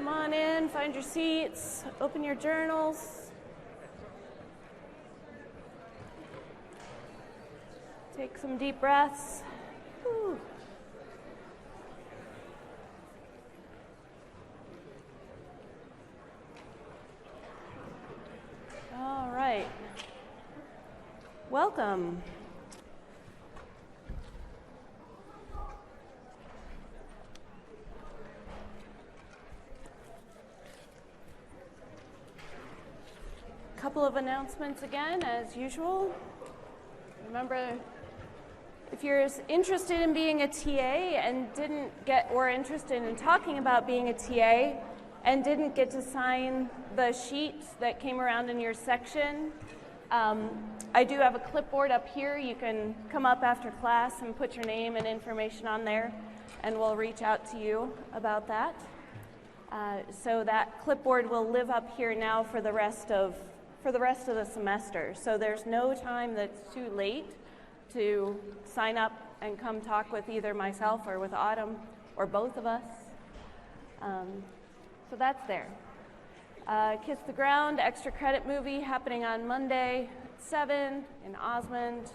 Come on in, find your seats, open your journals. Take some deep breaths. Whew. All right. Welcome. Couple of announcements again, as usual. Remember, if you're interested in being a TA and didn't get, or interested in talking about being a TA and didn't get to sign the sheet that came around in your section, I do have a clipboard up here. You can come up after class and put your name and information on there, and we'll reach out to you about that. So that clipboard will live up here now for the rest of the semester. So there's no time that's too late to sign up and come talk with either myself or with Autumn or both of us. So that's there. Kiss the Ground, extra credit movie happening on Monday at 7 in Osmond.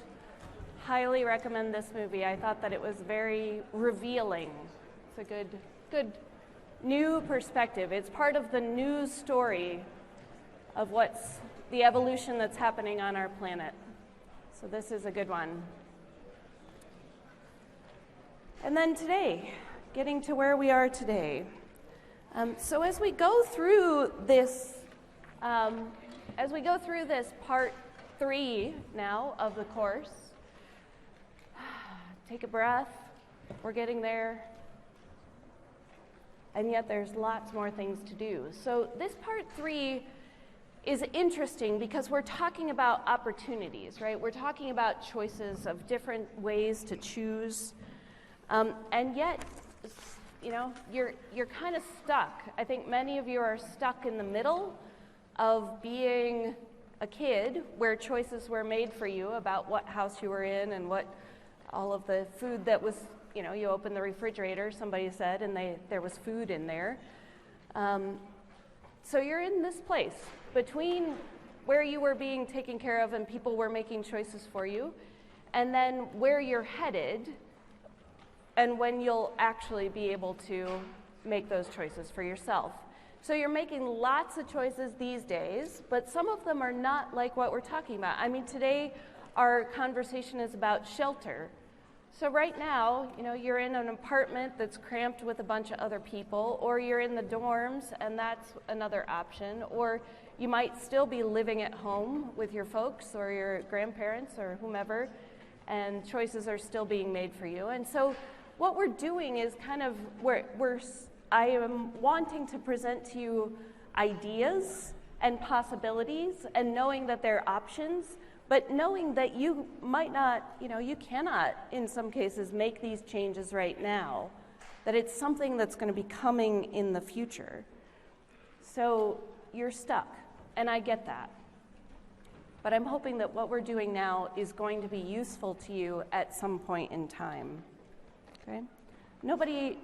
Highly recommend this movie. I thought that it was very revealing. It's a good new perspective. It's part of the news story of what's the evolution that's happening on our planet. So this is a good one. And then today, getting to where we are today. So as we go through this part 3 now of the course, take a breath. We're getting there. And yet there's lots more things to do. So this part 3 is interesting because we're talking about opportunities, right? We're talking about choices of different ways to choose. And yet, you know, you're kind of stuck. I think many of you are stuck in the middle of being a kid where choices were made for you about what house you were in and what all of the food that was, you know, you opened the refrigerator, somebody said, and there was food in there. So you're in this place between where you were being taken care of and people were making choices for you, and then where you're headed and when you'll actually be able to make those choices for yourself. So you're making lots of choices these days, but some of them are not like what we're talking about. I mean, today our conversation is about shelter. So right now, you know, you're in an apartment that's cramped with a bunch of other people, or you're in the dorms, and that's another option, or you might still be living at home with your folks or your grandparents or whomever, and choices are still being made for you. And so what we're doing is kind of, I am wanting to present to you ideas and possibilities, and knowing that there are options, but knowing that you might not, you know, you cannot, in some cases, make these changes right now, that it's something that's going to be coming in the future. So you're stuck, and I get that. But I'm hoping that what we're doing now is going to be useful to you at some point in time. Okay? Nobody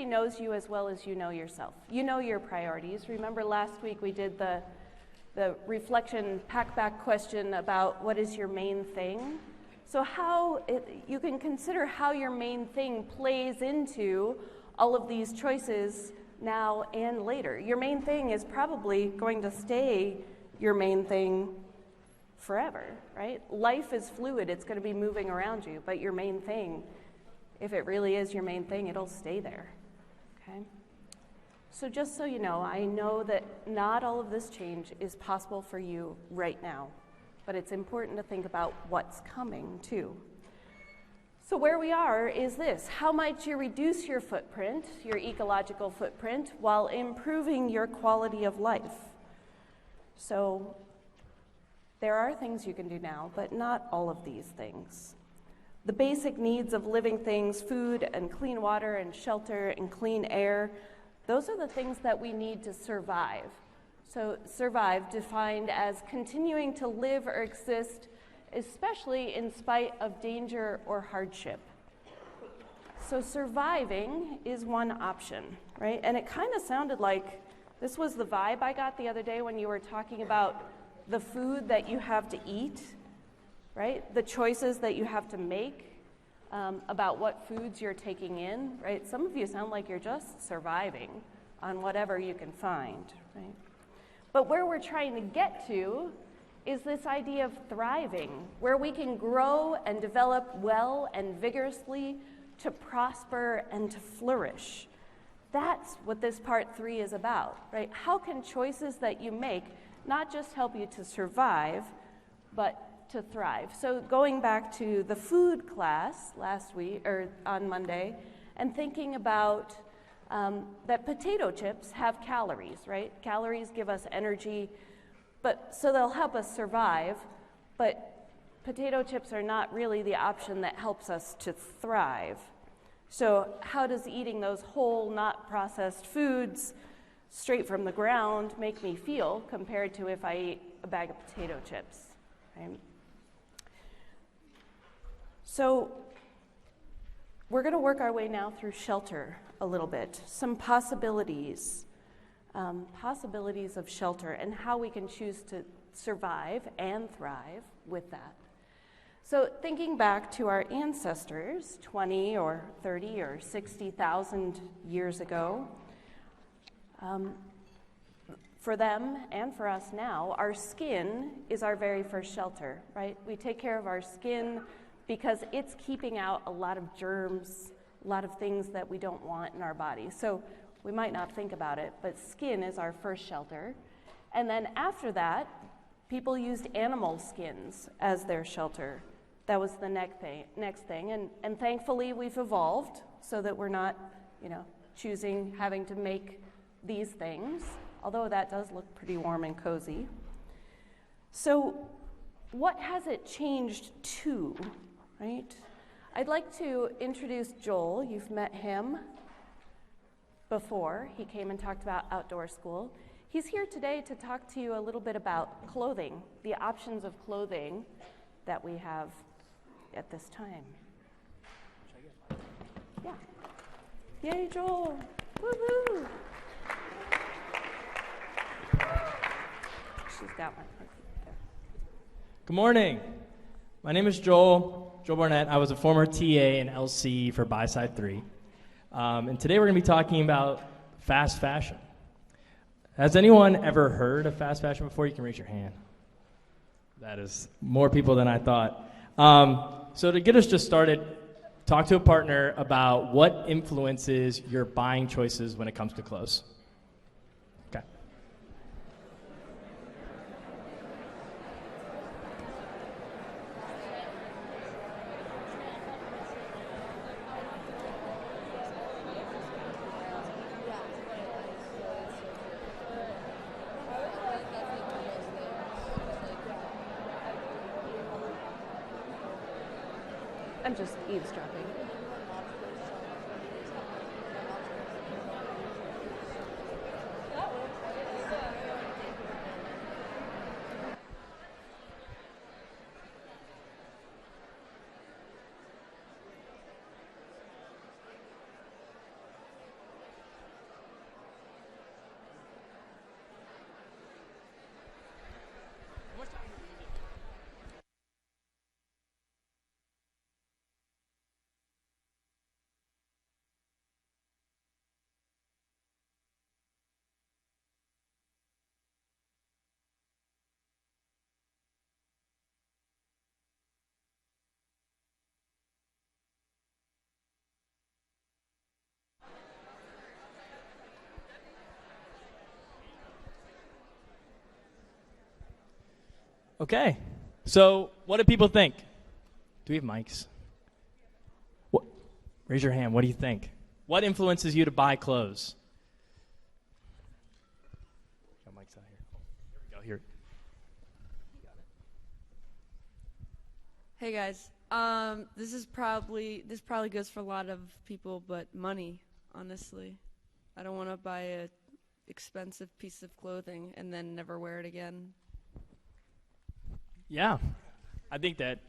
knows you as well as you know yourself. You know your priorities. Remember last week we did the reflection pack-back question about what is your main thing. So you can consider how your main thing plays into all of these choices now and later. Your main thing is probably going to stay your main thing forever, right? Life is fluid. It's going to be moving around you, but your main thing, if it really is your main thing, it'll stay there, okay? So just so you know, I know that not all of this change is possible for you right now, but it's important to think about what's coming too. So where we are is this: how might you reduce your footprint, your ecological footprint, while improving your quality of life? So there are things you can do now, but not all of these things. The basic needs of living things, food and clean water and shelter and clean air, those are the things that we need to survive. So survive, defined as continuing to live or exist, especially in spite of danger or hardship. So surviving is one option, right? And it kind of sounded like this was the vibe I got the other day when you were talking about the food that you have to eat, right? The choices that you have to make about what foods you're taking in, right? Some of you sound like you're just surviving on whatever you can find, right? But where we're trying to get to is this idea of thriving, where we can grow and develop well and vigorously to prosper and to flourish. That's what this part 3 is about, right? How can choices that you make not just help you to survive, but to thrive? So going back to the food class last week, or on Monday, and thinking about that potato chips have calories, right? Calories give us energy, so they'll help us survive, but potato chips are not really the option that helps us to thrive. So how does eating those whole, not processed foods straight from the ground make me feel compared to if I ate a bag of potato chips, right? So we're going to work our way now through shelter a little bit, some possibilities of shelter and how we can choose to survive and thrive with that. So thinking back to our ancestors 20 or 30 or 60,000 years ago, for them and for us now, our skin is our very first shelter, right? We take care of our skin because it's keeping out a lot of germs, a lot of things that we don't want in our body. So we might not think about it, but skin is our first shelter. And then after that, people used animal skins as their shelter. That was the next thing. And thankfully, we've evolved so that we're not, choosing having to make these things, although that does look pretty warm and cozy. So what has it changed to, right? I'd like to introduce Joel. You've met him before. He came and talked about outdoor school. He's here today to talk to you a little bit about clothing, the options of clothing that we have at this time. Yeah. Yay, Joel. Woohoo. She's got one. Good morning. My name is Joel Barnett. I was a former TA in LC for BiSci 3. And today we're going to be talking about fast fashion. Has anyone ever heard of fast fashion before? You can raise your hand. That is more people than I thought. So to get us just started, talk to a partner about what influences your buying choices when it comes to clothes. Okay. I'm just eavesdropping. Okay. So what do people think? Do we have mics? What? Raise your hand. What do you think? What influences you to buy clothes? Got mics out here. Here we go. Here. Hey guys, this probably goes for a lot of people, but money, honestly. I don't want to buy a expensive piece of clothing and then never wear it again. Yeah, I think that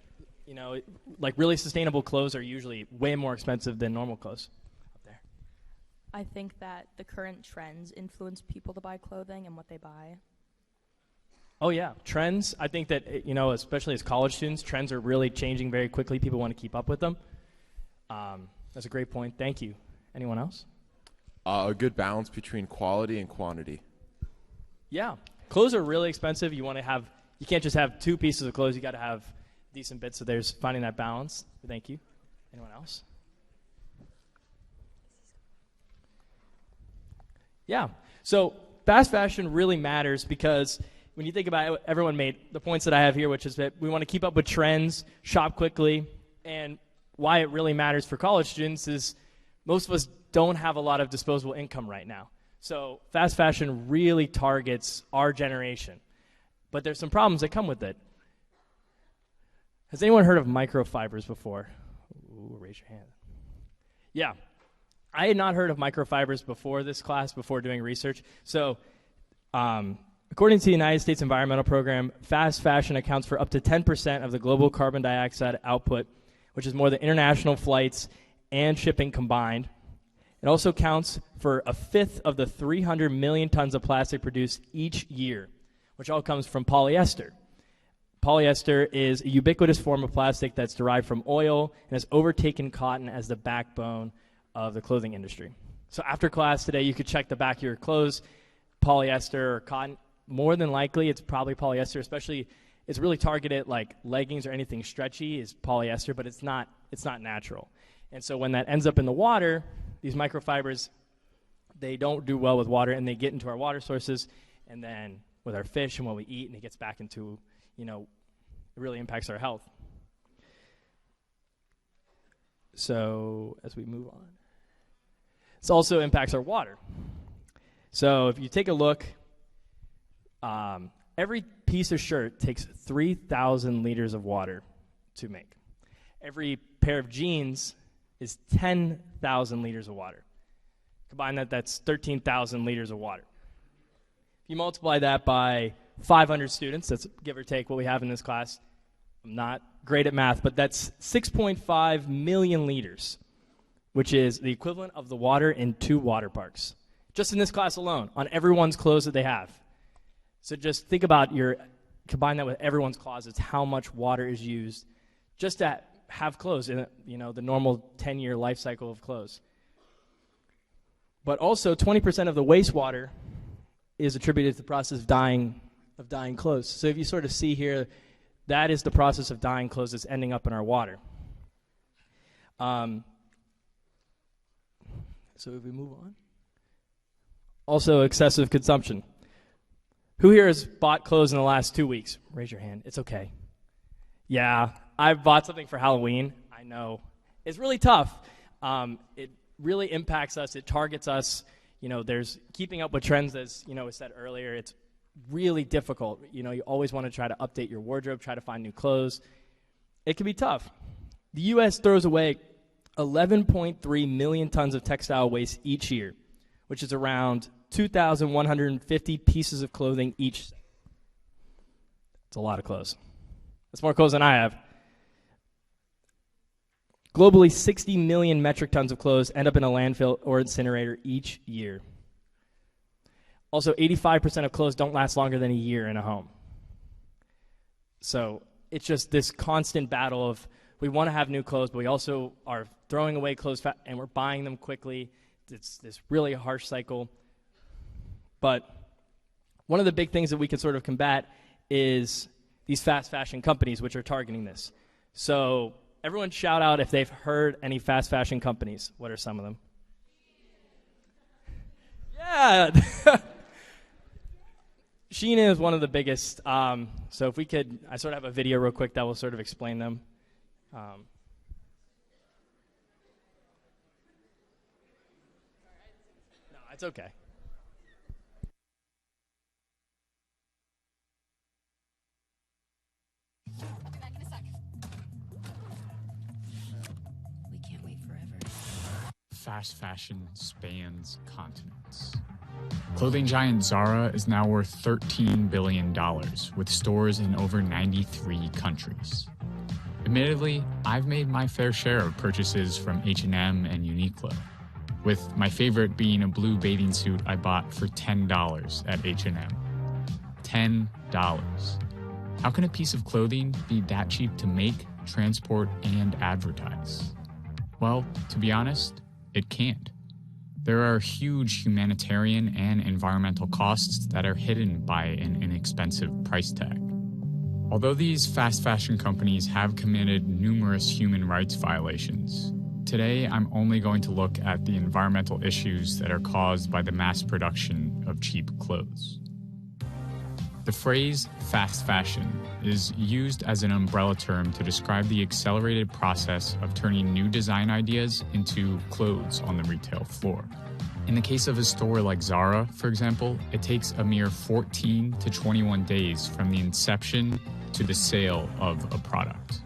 You know, like really sustainable clothes are usually way more expensive than normal clothes. Up there. I think that the current trends influence people to buy clothing and what they buy. Oh yeah, trends. I think that, you know, especially as college students, trends are really changing very quickly. People want to keep up with them. That's a great point. Thank you. Anyone else? A good balance between quality and quantity. Yeah, clothes are really expensive. You can't just have 2 pieces of clothes. You got to have decent bits. So there's finding that balance. Thank you. Anyone else? Yeah. So fast fashion really matters because when you think about it, everyone made the points that I have here, which is that we want to keep up with trends, shop quickly, and why it really matters for college students is most of us don't have a lot of disposable income right now. So fast fashion really targets our generation. But there's some problems that come with it. Has anyone heard of microfibers before? Ooh, raise your hand. Yeah. I had not heard of microfibers before this class, before doing research. So according to the United States Environmental Program, fast fashion accounts for up to 10% of the global carbon dioxide output, which is more than international flights and shipping combined. It also counts for 1/5 of the 300 million tons of plastic produced each year, which all comes from polyester. Polyester is a ubiquitous form of plastic that's derived from oil and has overtaken cotton as the backbone of the clothing industry. So after class today, you could check the back of your clothes, polyester or cotton. More than likely, it's probably polyester, especially it's really targeted like leggings or anything stretchy is polyester, but it's not natural. And so when that ends up in the water, these microfibers, they don't do well with water, and they get into our water sources, and then with our fish and what we eat, and it gets back into, you know, it really impacts our health. So as we move on, this also impacts our water. So if you take a look, every piece of shirt takes 3,000 liters of water to make. Every pair of jeans is 10,000 liters of water. Combine that, that's 13,000 liters of water. If you multiply that by 500 students, that's give or take what we have in this class. I'm not great at math, but that's 6.5 million liters, which is the equivalent of the water in 2 water parks. Just in this class alone, on everyone's clothes that they have. So just think about combine that with everyone's closets, how much water is used just to have clothes in, you know, the normal 10-year life cycle of clothes. But also 20% of the wastewater is attributed to the process of dyeing clothes. So if you sort of see here, that is the process of dyeing clothes that's ending up in our water. So if we move on. Also excessive consumption. Who here has bought clothes in the last 2 weeks? Raise your hand. It's okay. Yeah, I bought something for Halloween. I know. It's really tough. It really impacts us. It targets us. You know, there's keeping up with trends, as, you know, was said earlier. It's really difficult. You know, you always want to try to update your wardrobe, try to find new clothes. It can be tough. The U.S. throws away 11.3 million tons of textile waste each year, which is around 2,150 pieces of clothing each. It's a lot of clothes. That's more clothes than I have. Globally, 60 million metric tons of clothes end up in a landfill or incinerator each year. Also, 85% of clothes don't last longer than a year in a home. So it's just this constant battle of we want to have new clothes, but we also are throwing away clothes and we're buying them quickly. It's this really harsh cycle. But one of the big things that we can sort of combat is these fast fashion companies which are targeting this. So everyone shout out if they've heard any fast fashion companies. What are some of them? Yeah. Shein is one of the biggest. So if we could, I sort of have a video real quick that will sort of explain them. No, it's okay. I'll be back in a sec. We can't wait forever. Fast fashion spans continents. Clothing giant Zara is now worth $13 billion, with stores in over 93 countries. Admittedly, I've made my fair share of purchases from H&M and Uniqlo, with my favorite being a blue bathing suit I bought for $10 at H&M. $10. How can a piece of clothing be that cheap to make, transport, and advertise? Well, to be honest, it can't. There are huge humanitarian and environmental costs that are hidden by an inexpensive price tag. Although these fast fashion companies have committed numerous human rights violations, today I'm only going to look at the environmental issues that are caused by the mass production of cheap clothes. The phrase fast fashion is used as an umbrella term to describe the accelerated process of turning new design ideas into clothes on the retail floor. In the case of a store like Zara, for example, it takes a mere 14 to 21 days from the inception to the sale of a product.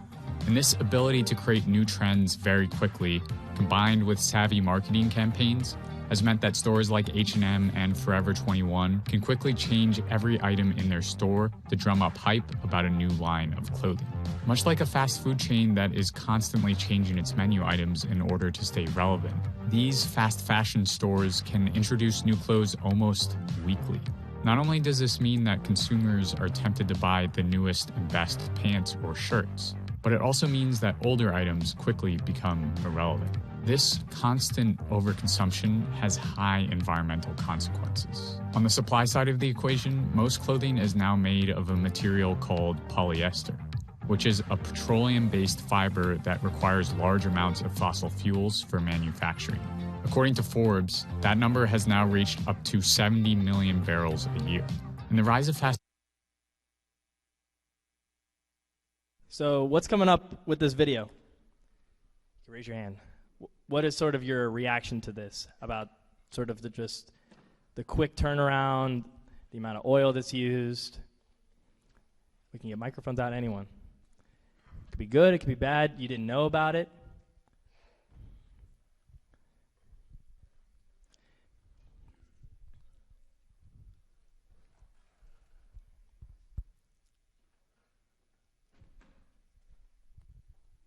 And this ability to create new trends very quickly, combined with savvy marketing campaigns, has meant that stores like H&M and Forever 21 can quickly change every item in their store to drum up hype about a new line of clothing. Much like a fast food chain that is constantly changing its menu items in order to stay relevant, these fast fashion stores can introduce new clothes almost weekly. Not only does this mean that consumers are tempted to buy the newest and best pants or shirts, but it also means that older items quickly become irrelevant. This constant overconsumption has high environmental consequences. On the supply side of the equation, most clothing is now made of a material called polyester, which is a petroleum-based fiber that requires large amounts of fossil fuels for manufacturing. According to Forbes, that number has now reached up to 70 million barrels a year. And the rise of fast... So what's coming up with this video? Raise your hand. What is sort of your reaction to this about sort of the quick turnaround, the amount of oil that's used? We can get microphones out to anyone. It could be good, it could be bad. You didn't know about it.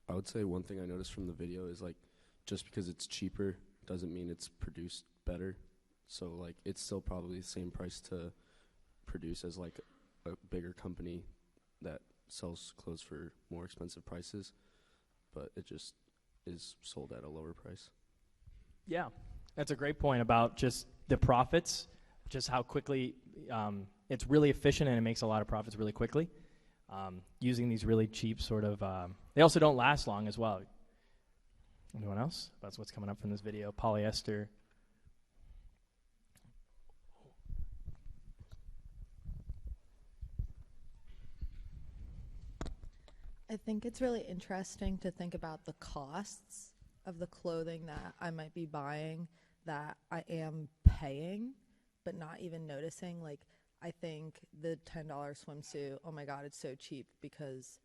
I would say one thing I noticed from the video is like just because it's cheaper doesn't mean it's produced better. So like it's still probably the same price to produce as like a bigger company that sells clothes for more expensive prices, but it just is sold at a lower price. Yeah, that's a great point about just the profits, just how quickly it's really efficient and it makes a lot of profits really quickly. Using these really cheap sort of, they also don't last long as well. Anyone else? That's what's coming up from this video. Polyester. I think it's really interesting to think about the costs of the clothing that I might be buying that I am paying, but not even noticing. Like, I think the $10 swimsuit, oh my God, it's so cheap because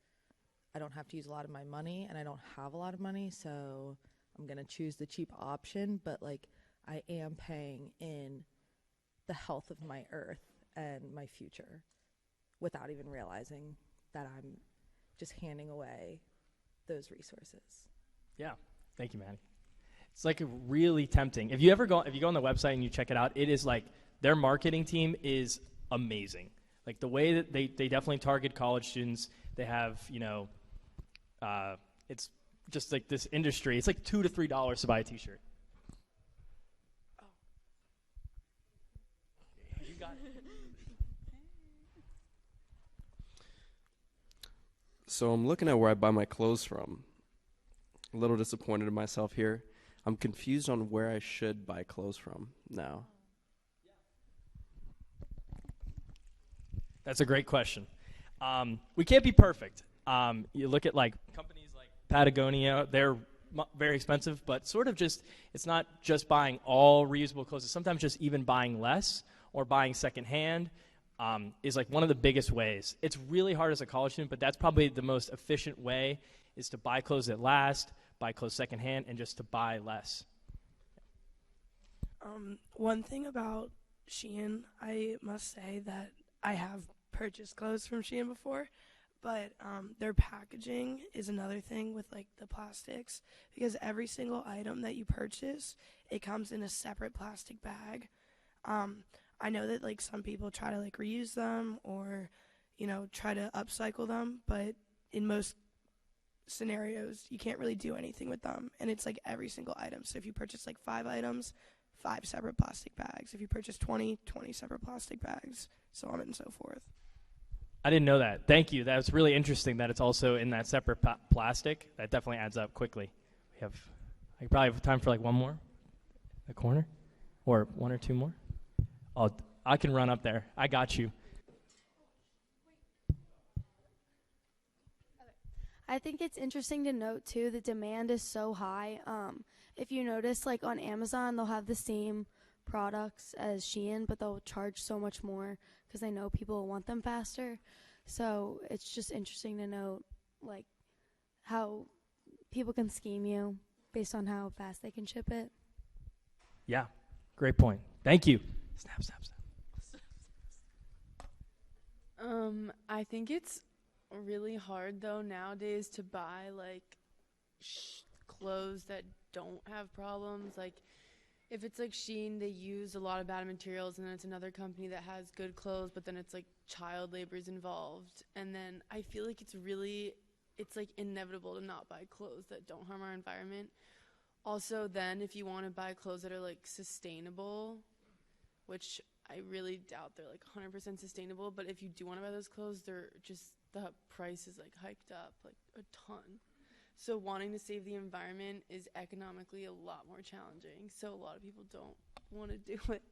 I don't have to use a lot of my money and I don't have a lot of money, so I'm going to choose the cheap option, but like I am paying in the health of my earth and my future without even realizing that I'm just handing away those resources. Yeah, thank you, Maddie. It's like really tempting. If you go on the website and you check it out, it is like their marketing team is amazing. Like the way that they definitely target college students. They have, it's just like this industry. It's like $2 to $3 to buy a t-shirt. Oh. You got it. So I'm looking at where I buy my clothes from. A little disappointed in myself here. I'm confused on where I should buy clothes from now. That's a great question. We can't be perfect. You look at like companies like Patagonia, they're very expensive, but sort of just, it's not just buying all reusable clothes. It's sometimes just even buying less or buying secondhand is like one of the biggest ways. It's really hard as a college student, but that's probably the most efficient way is to buy clothes that last, buy clothes secondhand, and just to buy less. One thing about Shein, I must say that I have purchased clothes from Shein before, but their packaging is another thing with like the plastics, because every single item that you purchase, it comes in a separate plastic bag. I know that like some people try to like reuse them or, try to upcycle them, but in most scenarios, you can't really do anything with them. And it's like every single item. So if you purchase like 5 items, 5 separate plastic bags. If you purchase 20 separate plastic bags, so on and so forth. I didn't know that. Thank you. That's really interesting that it's also in that separate plastic. That definitely adds up quickly. I probably have time for like one more, a corner, or 1 or 2 more. I can run up there. I got you. I think it's interesting to note too, the demand is so high. If you notice, like on Amazon, they'll have the same products as Shein, but they'll charge so much more because they know people will want them faster. So it's just interesting to note, like, how people can scheme you based on how fast they can ship it. Yeah, great point. Thank you. Snap, snap, snap. I think it's really hard though nowadays to buy like clothes that don't have problems. Like if it's like Shein, they use a lot of bad materials, and then it's another company that has good clothes, but then it's like child labor is involved. And then I feel like it's like inevitable to not buy clothes that don't harm our environment. Also, then if you want to buy clothes that are like sustainable, which I really doubt they're like 100% sustainable, but if you do want to buy those clothes, the price is like hiked up like a ton. So wanting to save the environment is economically a lot more challenging. So a lot of people don't want to do it.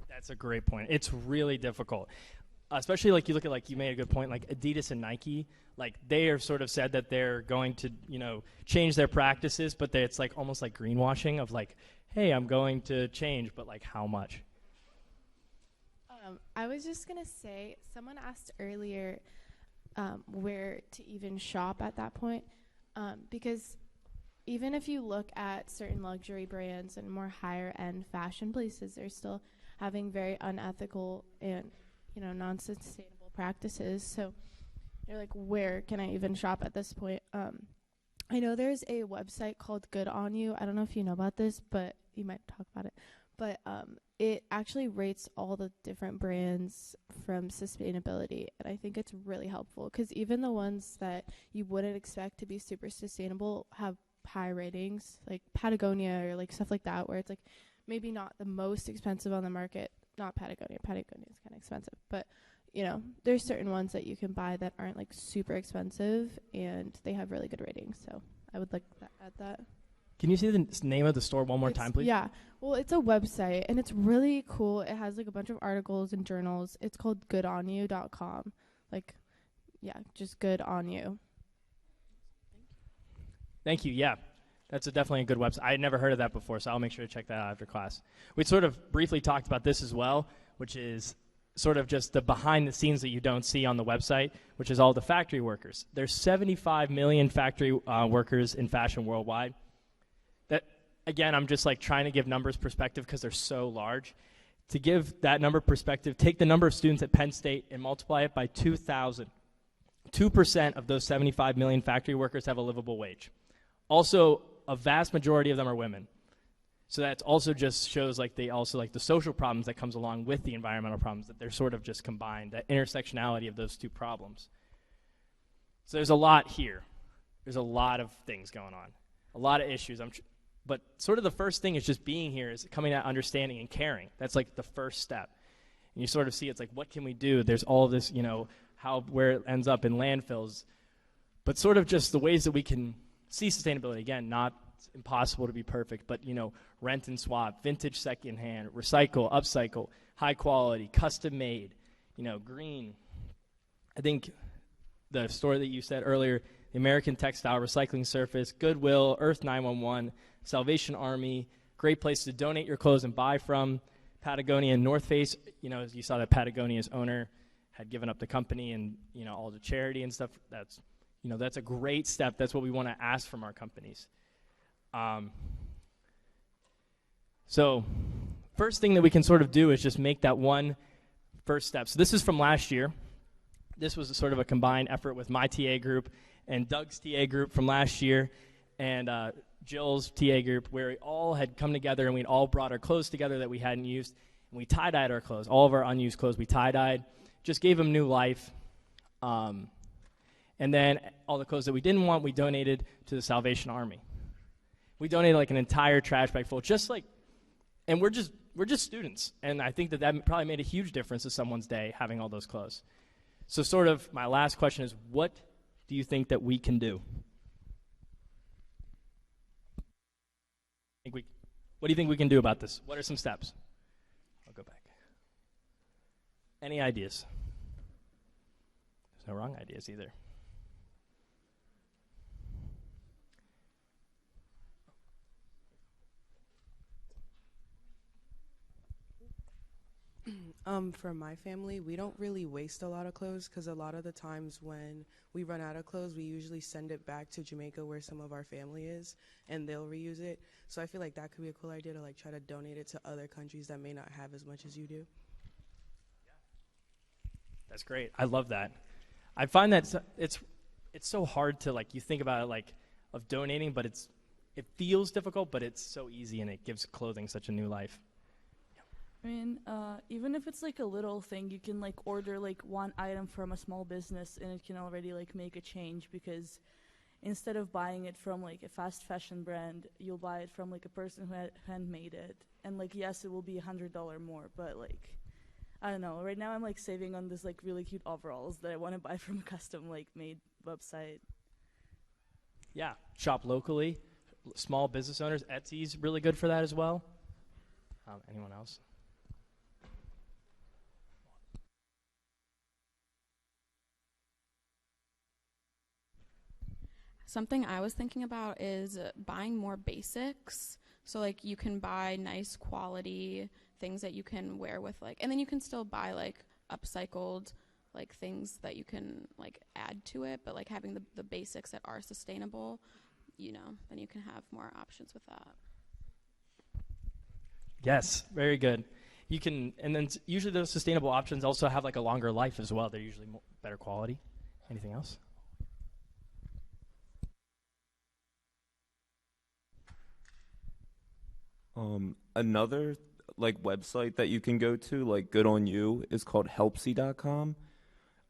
That's a great point. It's really difficult. Especially like you look at, like you made a good point, like Adidas and Nike, like they are sort of said that they're going to, change their practices, but it's like almost like greenwashing of like, hey, I'm going to change, but like how much? I was just going to say, someone asked earlier where to even shop at that point, because even if you look at certain luxury brands and more higher end fashion places, they're still having very unethical and non-sustainable practices. So you're like, where can I even shop at this point? I know there's a website called Good On You. I don't know if you know about this, but you might talk about it. But it actually rates all the different brands from sustainability. And I think it's really helpful because even the ones that you wouldn't expect to be super sustainable have high ratings, like Patagonia or like stuff like that, where it's like maybe not the most expensive on the market. Not Patagonia. Patagonia is kind of expensive. But, there's certain ones that you can buy that aren't like super expensive and they have really good ratings. So I would like to add that. Can you say the name of the store one more time, please? Yeah. Well, it's a website, and it's really cool. It has, like, a bunch of articles and journals. It's called goodonyou.com. Like, yeah, just Good On You. Thank you. Yeah, that's definitely a good website. I had never heard of that before, so I'll make sure to check that out after class. We sort of briefly talked about this as well, which is sort of just the behind the scenes that you don't see on the website, which is all the factory workers. There's 75 million factory workers in fashion worldwide. Again, I'm just like trying to give numbers perspective because they're so large. To give that number perspective, take the number of students at Penn State and multiply it by 2,000. 2% of those 75 million factory workers have a livable wage. Also, a vast majority of them are women. So that also just shows like the social problems that comes along with the environmental problems, that they're sort of just combined, that intersectionality of those two problems. So there's a lot here. There's a lot of things going on, a lot of issues. But sort of the first thing is just being here, is coming out, understanding and caring. That's like the first step. And you sort of see it's like, what can we do? There's all this, where it ends up in landfills. But sort of just the ways that we can see sustainability. Again, not impossible to be perfect, but, rent and swap, vintage secondhand, recycle, upcycle, high quality, custom made, green. I think the story that you said earlier, the American Textile Recycling Service, Goodwill, Earth 911, Salvation Army, great place to donate your clothes and buy from. Patagonia and North Face, as you saw that Patagonia's owner had given up the company and, all the charity and stuff. That's a great step. That's what we want to ask from our companies. So first thing that we can sort of do is just make that one first step. So this is from last year. this was sort of a combined effort with my TA group and Doug's TA group from last year and Jill's TA group, where we all had come together and we'd all brought our clothes together that we hadn't used, and we tie-dyed our clothes. All of our unused clothes we tie-dyed, just gave them new life. And then all the clothes that we didn't want, we donated to the Salvation Army. We donated like an entire trash bag full, and we're just students, and I think that probably made a huge difference to someone's day, having all those clothes. So sort of my last question is, what do you think that we can do? What do you think we can do about this? What are some steps? I'll go back. Any ideas? There's no wrong ideas either. For my family, we don't really waste a lot of clothes because a lot of the times when we run out of clothes, we usually send it back to Jamaica where some of our family is, and they'll reuse it. So I feel like that could be a cool idea to like try to donate it to other countries that may not have as much as you do. That's great. I love that. I find that it's so hard to, like, you think about it like of donating, but it feels difficult, but it's so easy, and it gives clothing such a new life. I mean, even if it's like a little thing, you can like order like one item from a small business and it can already like make a change, because instead of buying it from like a fast fashion brand, you'll buy it from like a person who handmade it. And like, yes, it will be $100 more, but like, I don't know. Right now I'm like saving on this like really cute overalls that I want to buy from a custom like made website. Yeah, shop locally. Small business owners, Etsy's really good for that as well. Anyone else? Something I was thinking about is buying more basics. So like you can buy nice quality things that you can wear with like, and then you can still buy like upcycled like things that you can like add to it, but like having the basics that are sustainable, then you can have more options with that. Yes, very good. You can, and then usually those sustainable options also have like a longer life as well. They're usually better quality. Anything else? Another like website that you can go to, like good on you, is called helpsy.com.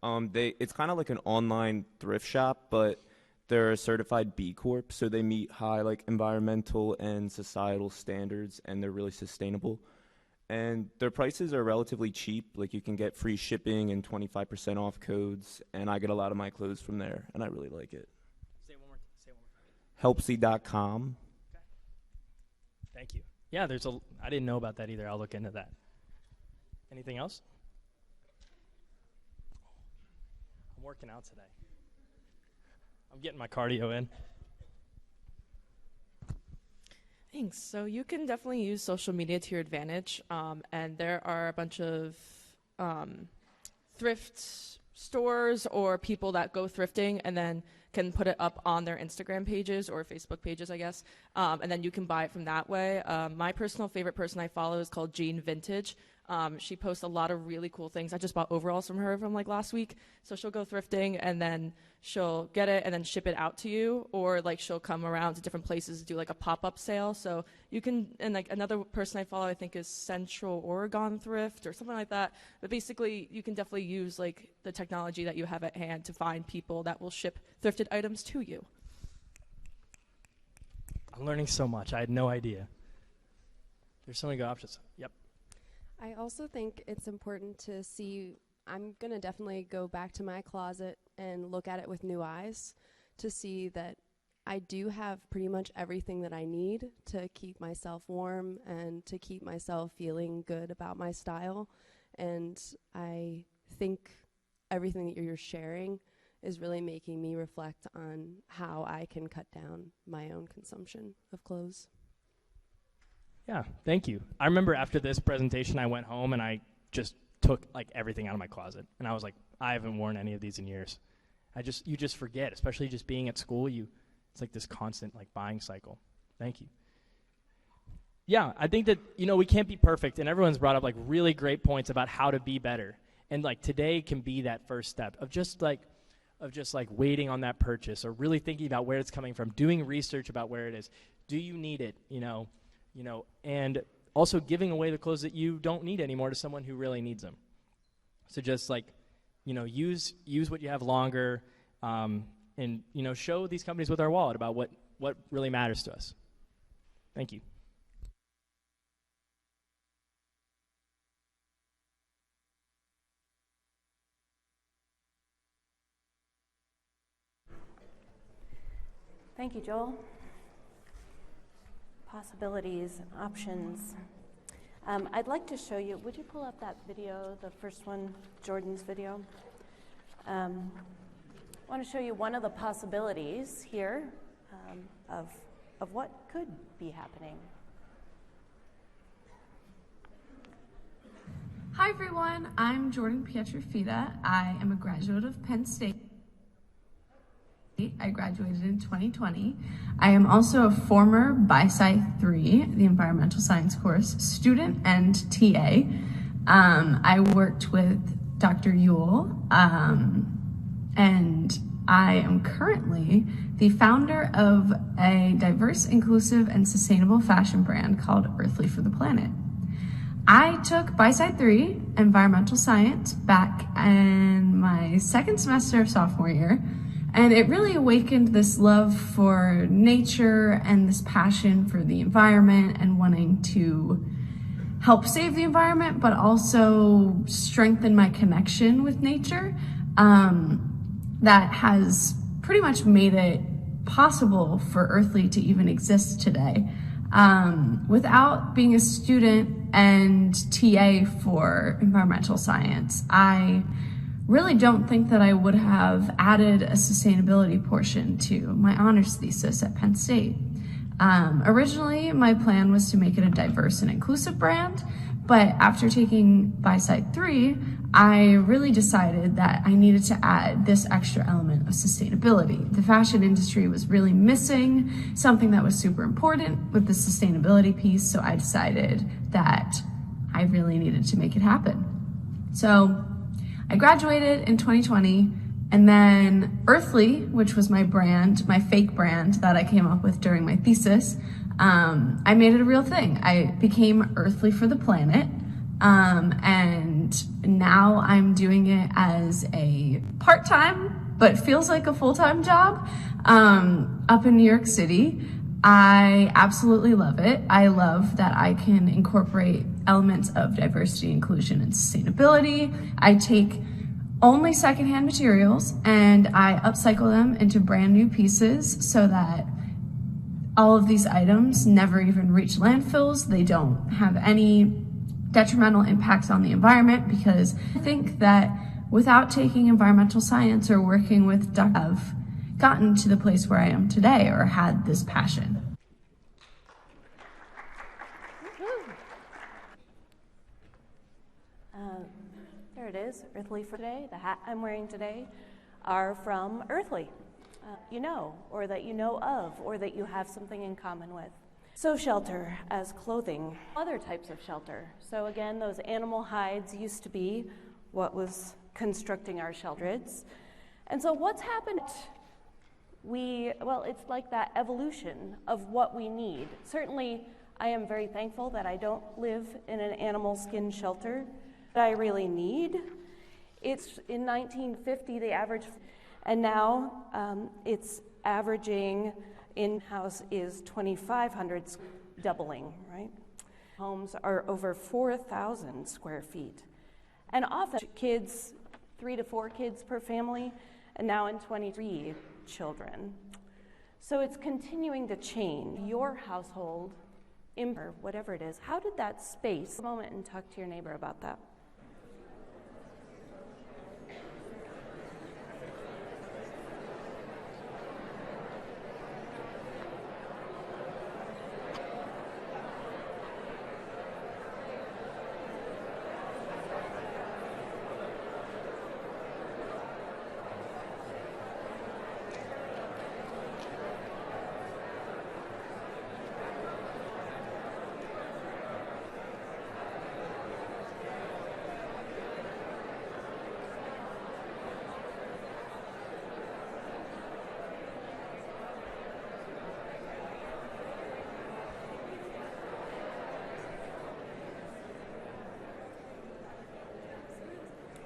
It's kind of like an online thrift shop, but they're a certified B Corp, so they meet high like environmental and societal standards, and they're really sustainable. And their prices are relatively cheap. Like you can get free shipping and 25% off codes, and I get a lot of my clothes from there, and I really like it. Say it one more time. Helpsy.com. Okay. Thank you. Yeah, I didn't know about that either. I'll look into that. Anything else? I'm working out today. I'm getting my cardio in. Thanks. So you can definitely use social media to your advantage, and there are a bunch of thrift stores or people that go thrifting and then can put it up on their Instagram pages or Facebook pages, I guess, and then you can buy it from that way. My personal favorite person I follow is called Jean Vintage. She posts a lot of really cool things. I just bought overalls from her from like last week. So she'll go thrifting and then she'll get it and then ship it out to you, or like she'll come around to different places to do like a pop-up sale. So you can, and like another person I follow I think is Central Oregon Thrift or something like that. But basically you can definitely use like the technology that you have at hand to find people that will ship thrifted items to you. I'm learning so much. I had no idea. There's so many good options. Yep. I also think it's important to see, I'm going to definitely go back to my closet and look at it with new eyes to see that I do have pretty much everything that I need to keep myself warm and to keep myself feeling good about my style. And I think everything that you're sharing is really making me reflect on how I can cut down my own consumption of clothes. Yeah, thank you. I remember after this presentation, I went home and I just took like everything out of my closet. And I was like, I haven't worn any of these in years. You just forget, especially just being at school. It's like this constant like buying cycle. Thank you. Yeah, I think that, we can't be perfect. And everyone's brought up like really great points about how to be better. And like today can be that first step of just like waiting on that purchase, or really thinking about where it's coming from, doing research about where it is. Do you need it? And also giving away the clothes that you don't need anymore to someone who really needs them. So just like, use what you have longer, and show these companies with our wallet about what really matters to us. Thank you. Thank you, Joel. Possibilities, options. I'd like to show you, would you pull up that video, the first one, Jordan's video? I want to show you one of the possibilities here of what could be happening. Hi everyone, I'm Jordan Pietrafita. I am a graduate of Penn State. I graduated in 2020. I am also a former BiSci 3, the environmental science course, student and TA. I worked with Dr. Yule, and I am currently the founder of a diverse, inclusive, and sustainable fashion brand called Earthly for the Planet. I took BiSci 3, environmental science, back in my second semester of sophomore year. And it really awakened this love for nature and this passion for the environment and wanting to help save the environment, but also strengthen my connection with nature. That has pretty much made it possible for Earthly to even exist today. Without being a student and TA for environmental science, I really don't think that I would have added a sustainability portion to my honors thesis at Penn State. Originally, my plan was to make it a diverse and inclusive brand, but after taking BiSci 3, I really decided that I needed to add this extra element of sustainability. The fashion industry was really missing something that was super important with the sustainability piece, so I decided that I really needed to make it happen. So I graduated in 2020, and then Earthly, which was my brand, my fake brand that I came up with during my thesis, I made it a real thing. I became Earthly for the Planet, and now I'm doing it as a part-time, but feels like a full-time job, up in New York City. I absolutely love it. I love that I can incorporate elements of diversity, inclusion, and sustainability. I take only secondhand materials and I upcycle them into brand new pieces so that all of these items never even reach landfills. They don't have any detrimental impacts on the environment, because I think that without taking environmental science or working with I've gotten to the place where I am today or had this passion. There it is, Earthly for today. The hat I'm wearing today are from Earthly, or that you know of, or that you have something in common with. So shelter as clothing, other types of shelter. So again, those animal hides used to be what was constructing our shelters. And so what's happened? It's like that evolution of what we need. Certainly, I am very thankful that I don't live in an animal skin shelter that I really need. It's in 1950, the average, and now it's averaging in-house is 2,500, doubling, right? Homes are over 4,000 square feet. And often kids, 3 to 4 kids per family, and now in 23 children. So it's continuing to change. Your household, or whatever it is, how did that space, a moment and talk to your neighbor about that.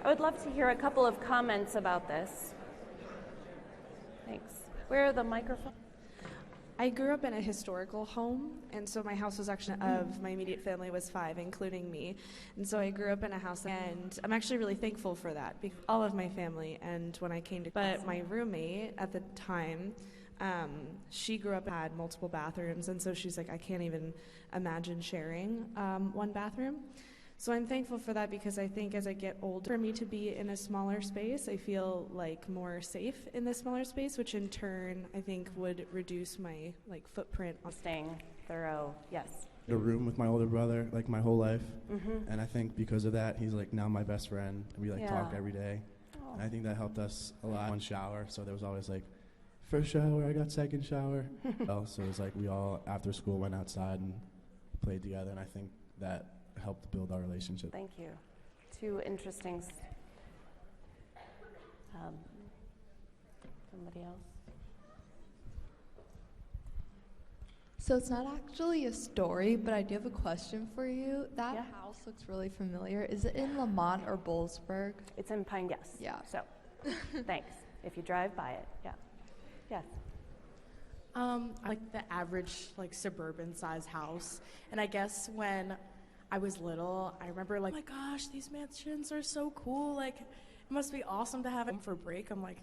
I would love to hear a couple of comments about this. Thanks. Where are the microphones? I grew up in a historical home, and so my house was actually of my immediate family was 5, including me. And so I grew up in a house, and I'm actually really thankful for that, because all of my family. And when I came to, but my roommate at the time, she grew up and had multiple bathrooms, and so she's like, I can't even imagine sharing one bathroom. So I'm thankful for that, because I think as I get older, for me to be in a smaller space, I feel like more safe in this smaller space, which in turn I think would reduce my footprint on staying thorough. Yes. A room with my older brother like my whole life, Mhm. and I think because of that he's like now my best friend, and we Yeah. talk every day. And I think that helped us a lot. One shower, so there was always like first shower, I got second shower. So it was like we all after school went outside and played together, and I think that helped build our relationship. Thank you. Two interesting. Somebody else? So it's not actually a story, but I do have a question for you. That house looks really familiar. Is it in Lamont or Boalsburg? It's in Pine. Yes. Yeah. So, thanks. If you drive by it, yeah. Yes. Like the average suburban size house, and I guess when I was little, I remember like, oh my gosh, these mansions are so cool. Like, it must be awesome to have them for break. I'm like,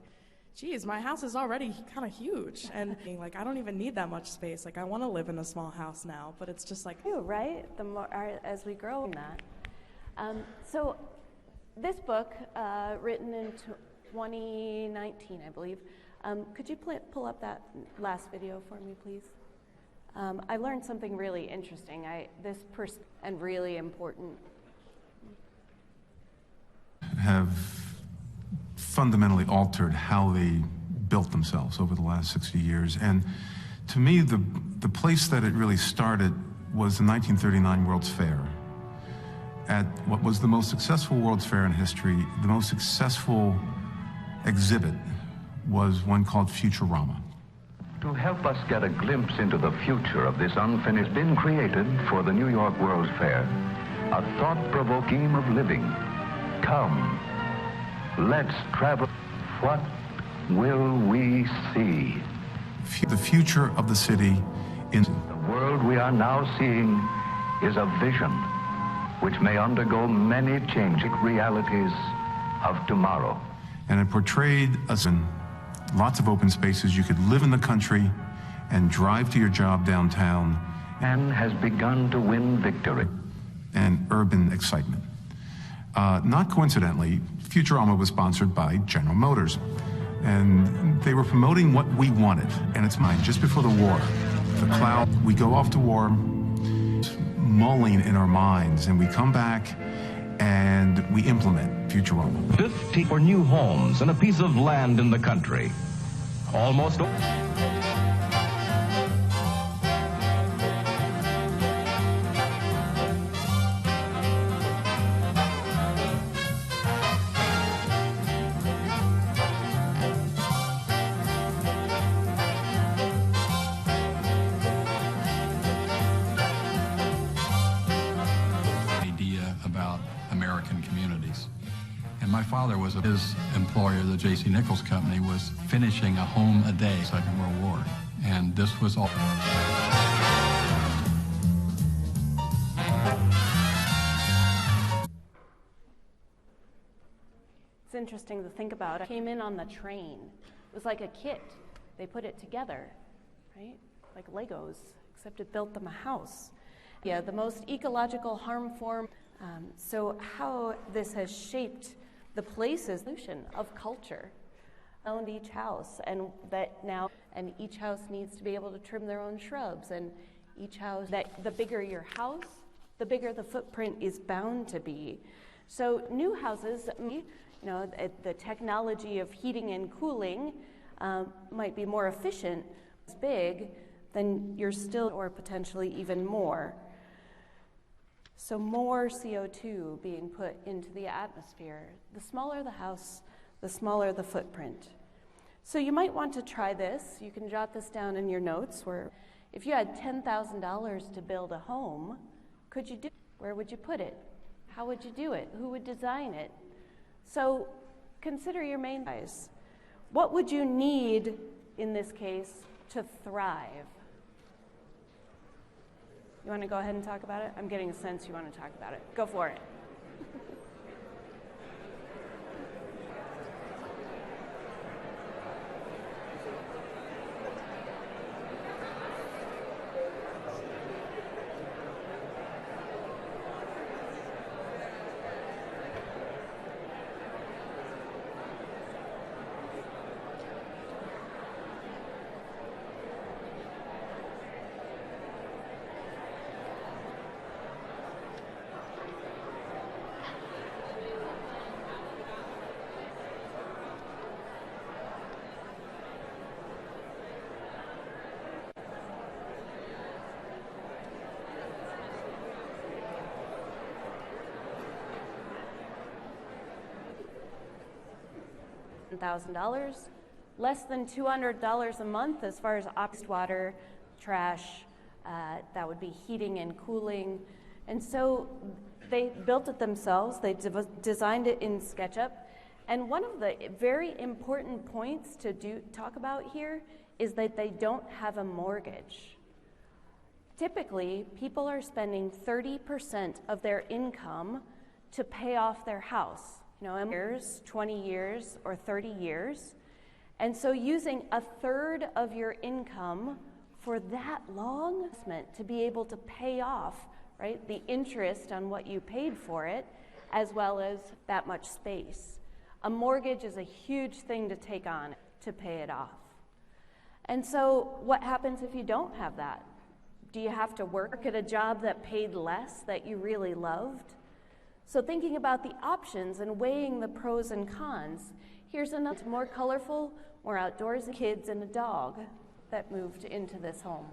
geez, my house is already kind of huge, and being like, I don't even need that much space. Like, I want to live in a small house now, but it's just like, you right. The more as we grow in that. So, this book, written in 2019, I believe. Could you pull up that last video for me, please? I learned something really interesting. And really important. Have fundamentally altered how they built themselves over the last 60 years. And to me, the place that it really started was the 1939 World's Fair. At what was the most successful World's Fair in history, the most successful exhibit was one called Futurama. To help us get a glimpse into the future of this unfinished, been created for the New York World's Fair, a thought-provoking game of living. Come, let's travel. What will we see? The future of the city in the world we are now seeing is a vision which may undergo many changing realities of tomorrow. And it portrayed us in lots of open spaces. You could live in the country and drive to your job downtown. And has begun to win victory. And urban excitement. Not coincidentally, Futurama was sponsored by General Motors. And they were promoting what we wanted. And it's mine, just before the war. The cloud, we go off to war, mulling in our minds, and we come back and we implement Futurama. 50 for new homes and a piece of land in the country. Almost. Idea about American communities. And my father was his employer, the J.C. Nichols Company, was finishing a home a day, Second World War. And this was all. It's interesting to think about. I came in on the train. It was like a kit. They put it together, right? Like Legos, except it built them a house. Yeah, the most ecological harm form. So how this has shaped the places of culture owned each house, and that now, and each house needs to be able to trim their own shrubs, and each house, that the bigger your house, the bigger the footprint is bound to be. So new houses, you know, the technology of heating and cooling might be more efficient, it's big, then you're still, or potentially even more. So more CO2 being put into the atmosphere. The smaller the house, the smaller the footprint. So you might want to try this. You can jot this down in your notes, where if you had $10,000 to build a home, could you do it? Where would you put it? How would you do it? Who would design it? So consider your main size. What would you need in this case to thrive? You want to go ahead and talk about it? I'm getting a sense you want to talk about it. Go for it. $1,000, less than $200 a month as far as water, trash, that would be heating and cooling. And so they built it themselves. They designed it in SketchUp. And one of the very important points to talk about here is that they don't have a mortgage. Typically, people are spending 30% of their income to pay off their house. Years, 20 years, or 30 years. And so using a third of your income for that long to be able to pay off, right, the interest on what you paid for it, as well as that much space. A mortgage is a huge thing to take on to pay it off. And so what happens if you don't have that? Do you have to work at a job that paid less that you really loved? So thinking about the options and weighing the pros and cons, here's another more colorful, more outdoors, kids and a dog that moved into this home.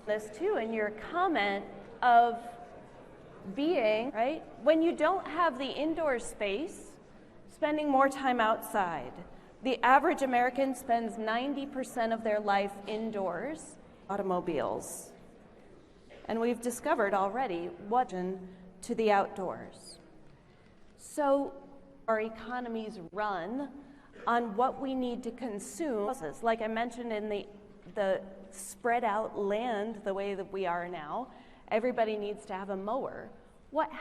This too, in your comment of being, right, when you don't have the indoor space, spending more time outside. The average American spends 90% of their life indoors, automobiles. And we've discovered already what to the outdoors. So our economies run on what we need to consume. Like I mentioned in the spread out land the way that we are now, everybody needs to have a mower. What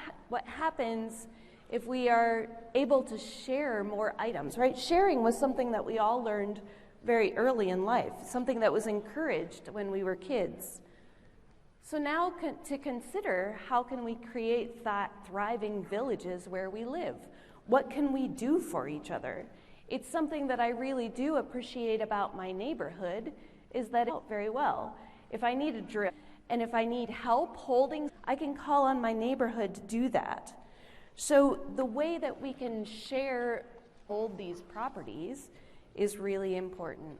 happens if we are able to share more items, right? Sharing was something that we all learned very early in life, something that was encouraged when we were kids. So now to consider, how can we create thriving villages where we live? What can we do for each other? It's something that I really do appreciate about my neighborhood, is that it very well. If I need a drill and if I need help holding, I can call on my neighborhood to do that. So the way that we can hold these properties is really important.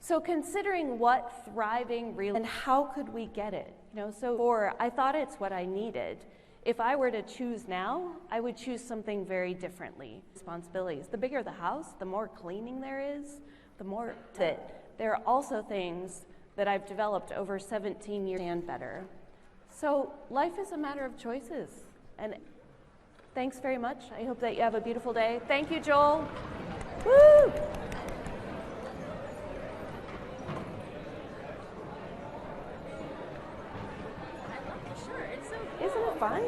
So considering what thriving really, and how could we get it? I thought it's what I needed. If I were to choose now, I would choose something very differently. Responsibilities. The bigger the house, the more cleaning there is, the more that. There are also things that I've developed over 17 years and better. So life is a matter of choices. And thanks very much. I hope that you have a beautiful day. Thank you, Joel. Woo! Isn't it fun?